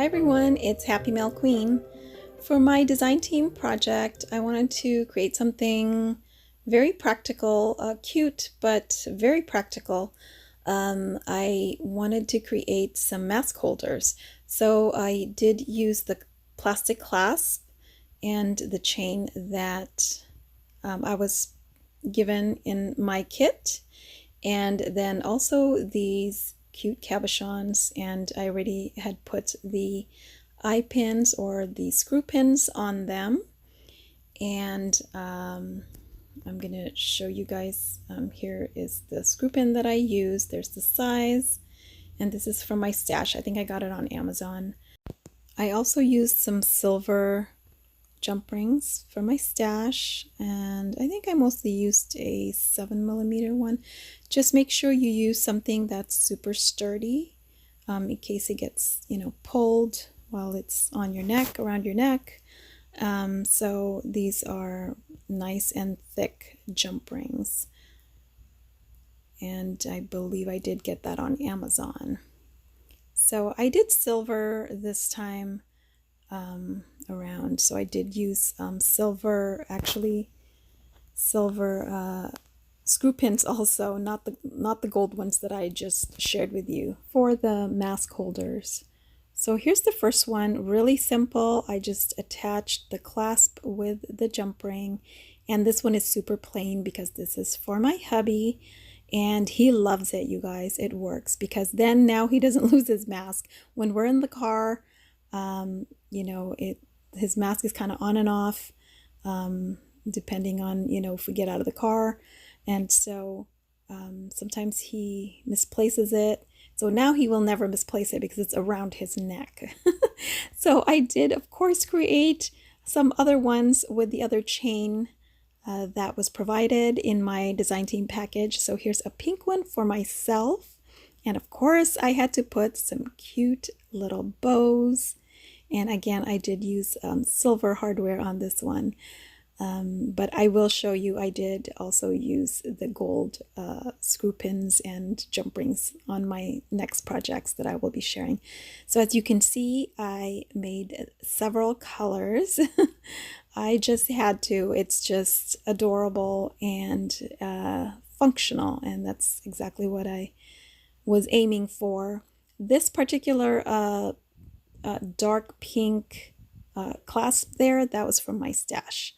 Hi everyone, it's Happymailqueen. For my design team project, I wanted to create something very practical, cute, but very practical. I wanted to create some mask holders. So I did use the plastic clasp and the chain that I was given in my kit, and then also these cute cabochons, and I already had put the eye pins or the screw pins on them. And I'm gonna show you guys, here is the screw pin that I use. There's the size, and this is from my stash. I think I got it on Amazon. I also used some silver jump rings for my stash, and I think I mostly used a 7mm one. Just make sure you use something that's super sturdy, in case it gets, pulled while it's on your neck, around your neck. So these are nice and thick jump rings, and I believe I did get that on Amazon. So I did silver this time around, so I did use silver screw pins also, not the gold ones that I just shared with you for the mask holders. So here's the first one, really simple. I just attached the clasp with the jump ring, and this one is super plain because this is for my hubby, and he loves it, you guys. It works because then now he doesn't lose his mask when we're in the car. His mask is kind of on and off, depending on, if we get out of the car. And so sometimes he misplaces it. So now he will never misplace it because it's around his neck. So I did, of course, create some other ones with the other chain that was provided in my design team package. So here's a pink one for myself. And of course, I had to put some cute little bows. And again, I did use silver hardware on this one. But I will show you, I did also use the gold screw pins and jump rings on my next projects that I will be sharing. So as you can see, I made several colors. I just had to. It's just adorable and functional, and that's exactly what I was aiming for. This particular dark pink clasp there, that was from my stash,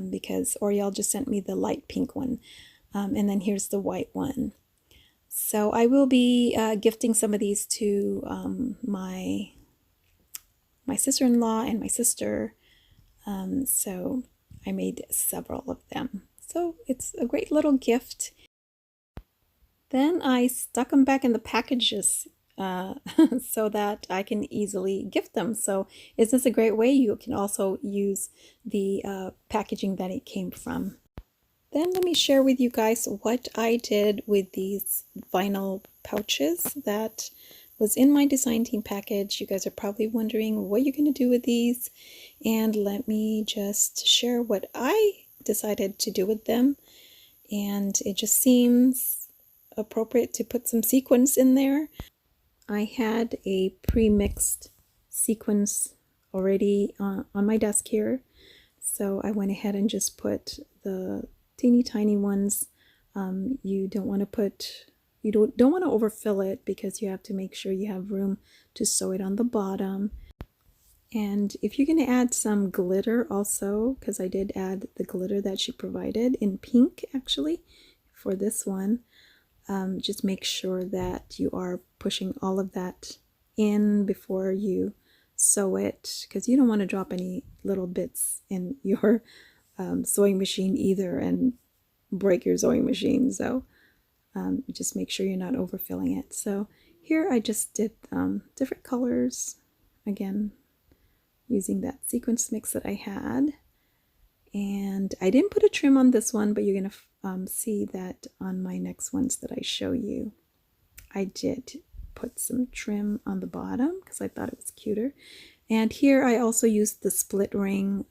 because Oriel just sent me the light pink one, and then here's the white one. So I will be gifting some of these to my sister-in-law and my sister, so I made several of them. So it's a great little gift. Then I stuck them back in the packages so that I can easily gift them. So is this a great way? You can also use the packaging that it came from. Then let me share with you guys what I did with these vinyl pouches that was in my design team package. You guys are probably wondering what you're going to do with these, and let me just share what I decided to do with them. And it just seems appropriate to put some sequins in there. I had a pre-mixed sequins already on my desk here, so I went ahead and just put the teeny tiny ones. You don't want to overfill it because you have to make sure you have room to sew it on the bottom. And if you're going to add some glitter also, because I did add the glitter that she provided in pink actually for this one, just make sure that you are pushing all of that in before you sew it, because you don't want to drop any little bits in your sewing machine either and break your sewing machine. So just make sure you're not overfilling it. So here I just did different colors, again using that sequence mix that I had. And I didn't put a trim on this one, but you're going to see that on my next ones that I show you. I did put some trim on the bottom because I thought it was cuter. And here I also used the split ring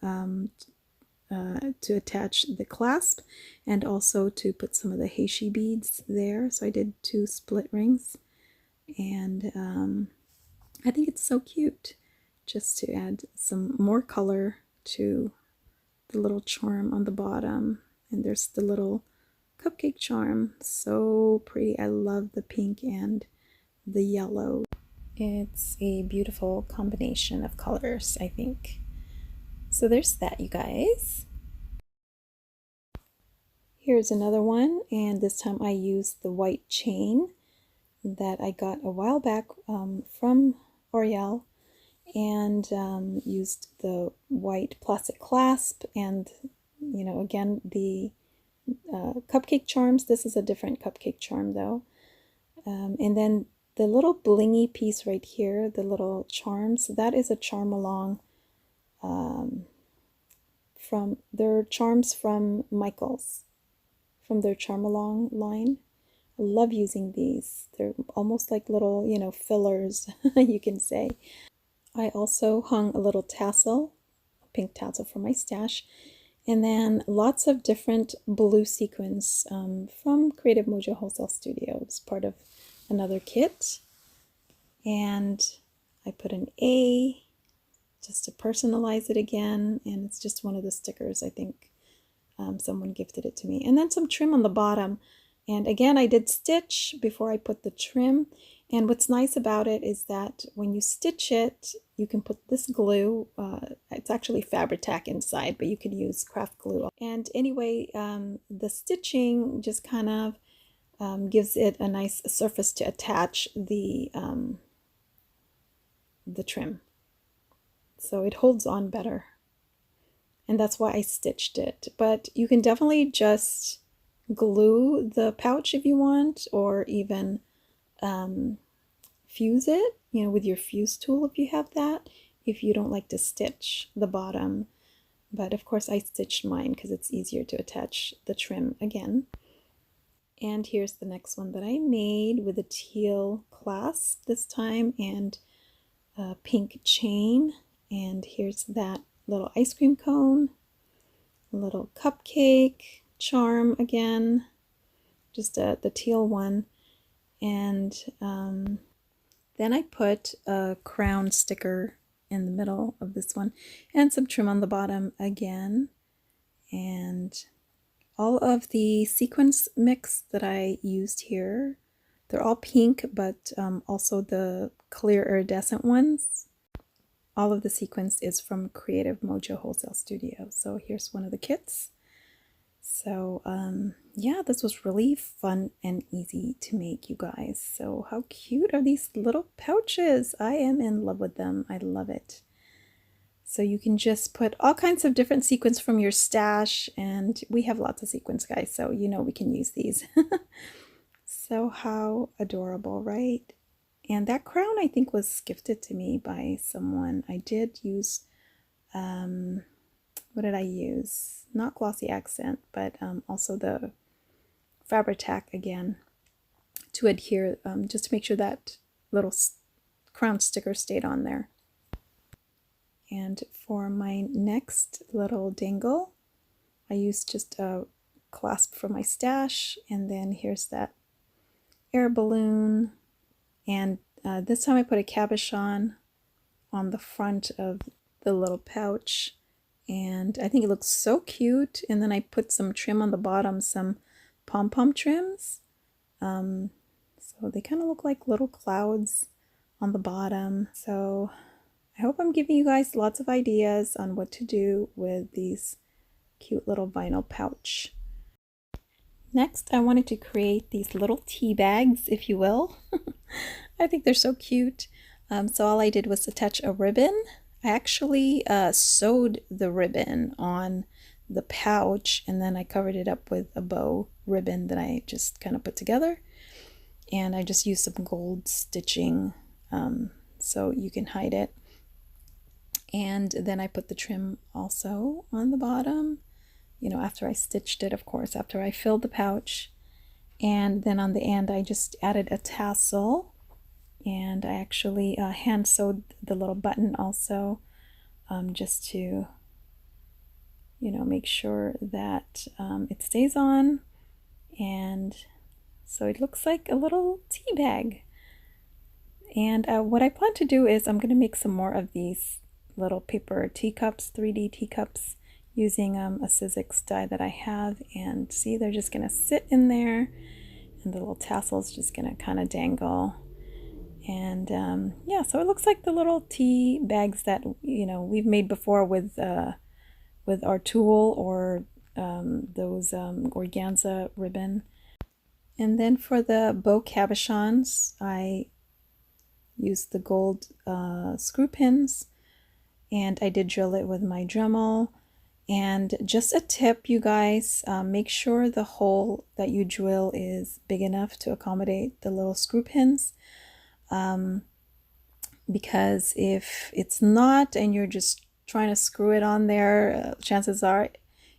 to attach the clasp, and also to put some of the heishi beads there. So I did 2 split rings. And I think it's so cute just to add some more color to the little charm on the bottom. And there's the little cupcake charm. So pretty. I love the pink and the yellow. It's a beautiful combination of colors, I think. So there's that, you guys. Here's another one, and this time I used the white chain that I got a while back from L'Oreal, and used the white plastic clasp and, you know, again, the cupcake charms. This is a different cupcake charm though. And then the little blingy piece right here, the little charms, that is a charm along from their charms from Michaels, from their charm along line. I love using these. They're almost like little, you know, fillers, you can say. I also hung a little tassel, a pink tassel for my stash, and then lots of different blue sequins from Creative Mojo Wholesale Studio. It's part of another kit. And I put an A just to personalize it again, and it's just one of the stickers. I think someone gifted it to me. And then some trim on the bottom. And again, I did stitch before I put the trim. And what's nice about it is that when you stitch it, you can put this glue. It's actually Fabri-Tac inside, but you can use craft glue. And anyway, the stitching just kind of gives it a nice surface to attach the trim. So it holds on better. And that's why I stitched it. But you can definitely just glue the pouch if you want, or even fuse it, you know, with your fuse tool if you have that, if you don't like to stitch the bottom. But of course I stitched mine because it's easier to attach the trim again. And here's the next one that I made with a teal clasp this time and a pink chain. And here's that little ice cream cone, a little cupcake charm again, just the teal one. And then I put a crown sticker in the middle of this one and some trim on the bottom again. And all of the sequins mix that I used here, they're all pink, but also the clear iridescent ones. All of the sequins is from Creative Mojo Wholesale Studio. So here's one of the kits. So yeah, this was really fun and easy to make, you guys. So how cute are these little pouches? I am in love with them. I love it. So you can just put all kinds of different sequins from your stash, and we have lots of sequins, guys, so you know we can use these. So how adorable, right? And that crown, I think, was gifted to me by someone. I did use, what did I use? Not glossy accent, but also the Fabri-Tac again to adhere, just to make sure that little crown sticker stayed on there. And for my next little dangle, I used just a clasp from my stash, and then here's that air balloon. And this time I put a cabochon on the front of the little pouch, and I think it looks so cute. And then I put some trim on the bottom, some pom-pom trims. So they kind of look like little clouds on the bottom. So I hope I'm giving you guys lots of ideas on what to do with these cute little vinyl pouch. Next, I wanted to create these little tea bags, if you will. I think they're so cute. So all I did was attach a ribbon. I actually sewed the ribbon on the pouch, and then I covered it up with a bow ribbon that I just kind of put together. And I just used some gold stitching so you can hide it. And then I put the trim also on the bottom, you know, after I stitched it, of course, after I filled the pouch. And then on the end, I just added a tassel, and I actually hand sewed the little button also, just to, you know, make sure that it stays on. And so it looks like a little tea bag. And what I plan to do is I'm going to make some more of these little paper teacups, 3D teacups, using a Sizzix die that I have. And see, they're just going to sit in there, and the little tassel's just going to kind of dangle. And yeah, so it looks like the little tea bags that, you know, we've made before with our tulle or those organza ribbon. And then for the bow cabochons, I used the gold screw pins, and I did drill it with my Dremel. And just a tip, you guys, make sure the hole that you drill is big enough to accommodate the little screw pins. Because if it's not and you're just trying to screw it on there, chances are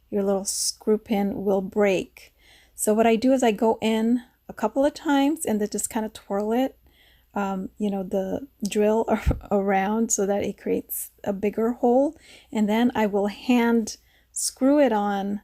your little screw pin will break. So what I do is I go in a couple of times and then just kind of twirl it, you know, the drill around so that it creates a bigger hole, and then I will hand screw it on.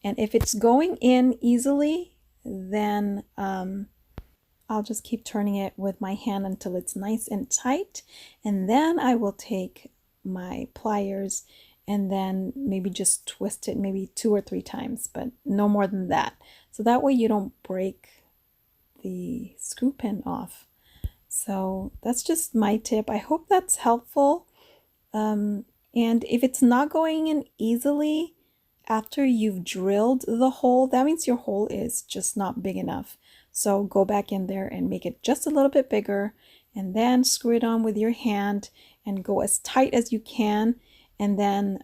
And if it's going in easily, then I'll just keep turning it with my hand until it's nice and tight, and then I will take my pliers and then maybe just twist it maybe 2 or 3 times, but no more than that. So that way you don't break the screw pin off. So that's just my tip. I hope that's helpful. And if it's not going in easily after you've drilled the hole, that means your hole is just not big enough. So go back in there and make it just a little bit bigger, and then screw it on with your hand and go as tight as you can, and then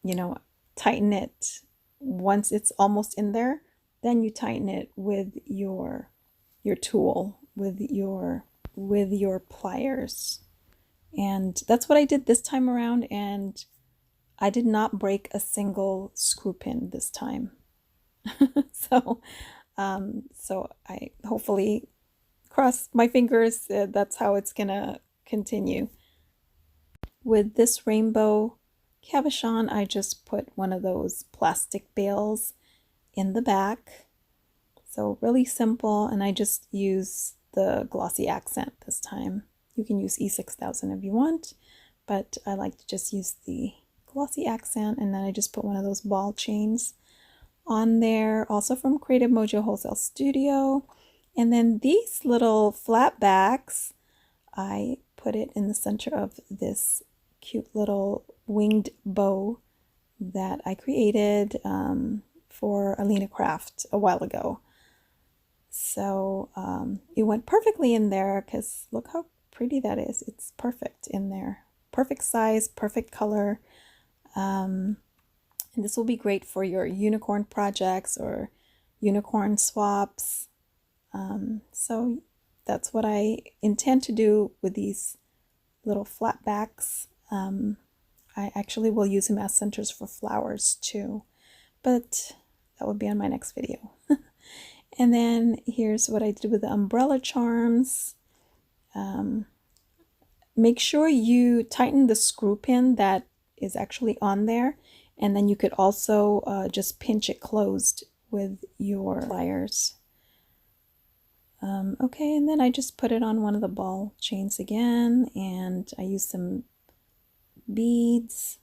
you know, tighten it once it's almost in there. Then you tighten it with your tool, with your pliers. And that's what I did this time around, and I did not break a single screw pin this time. So I hopefully, cross my fingers, that's how it's gonna continue. With this rainbow cabochon, I just put one of those plastic bales in the back. So really simple, and I just use the glossy accent this time. You can use E6000 if you want, but I like to just use the glossy accent, and then I just put one of those ball chains on there, also from Creative Mojo Wholesale Studio. And then these little flat backs, I put it in the center of this cute little winged bow that I created for Alina Craft a while ago. So it went perfectly in there, because look how pretty that is. It's perfect in there. Perfect size, perfect color. And this will be great for your unicorn projects or unicorn swaps. So that's what I intend to do with these little flat backs. I actually will use them as centers for flowers too, but that would be on my next video. And then here's what I did with the umbrella charms. Make sure you tighten the screw pin that is actually on there, and then you could also just pinch it closed with your pliers. Okay, and then I just put it on one of the ball chains again, and I used some beads.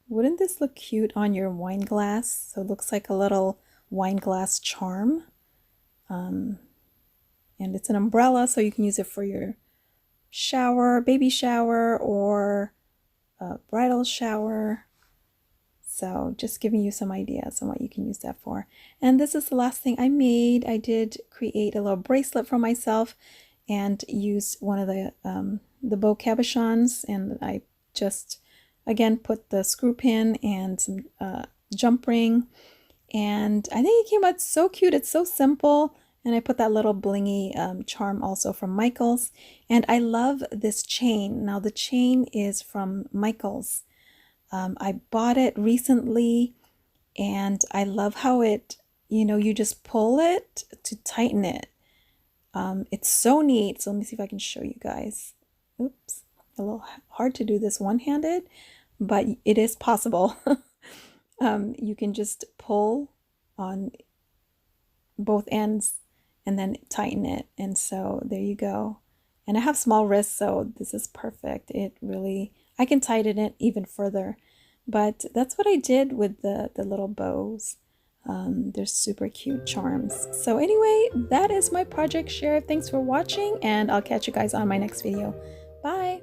Wouldn't this look cute on your wine glass? So it looks like a little wine glass charm. And it's an umbrella, so you can use it for your shower, baby shower, or a bridal shower. So just giving you some ideas on what you can use that for. And this is the last thing I made. I did create a little bracelet for myself and use one of the bow cabochons, and I just again put the screw pin and some jump ring, and I think it came out so cute. It's so simple. And I put that little blingy charm also from Michaels. And I love this chain. Now the chain is from Michaels. I bought it recently, and I love how it, you know, you just pull it to tighten it. It's so neat. So let me see if I can show you guys. Oops, a little hard to do this one-handed, but it is possible. You can just pull on both ends, and then tighten it. And so there you go. And I have small wrists, so this is perfect. It really, I can tighten it even further. But that's what I did with the little bows. They're super cute charms. So anyway, that is my project share. Thanks for watching, and I'll catch you guys on my next video. Bye!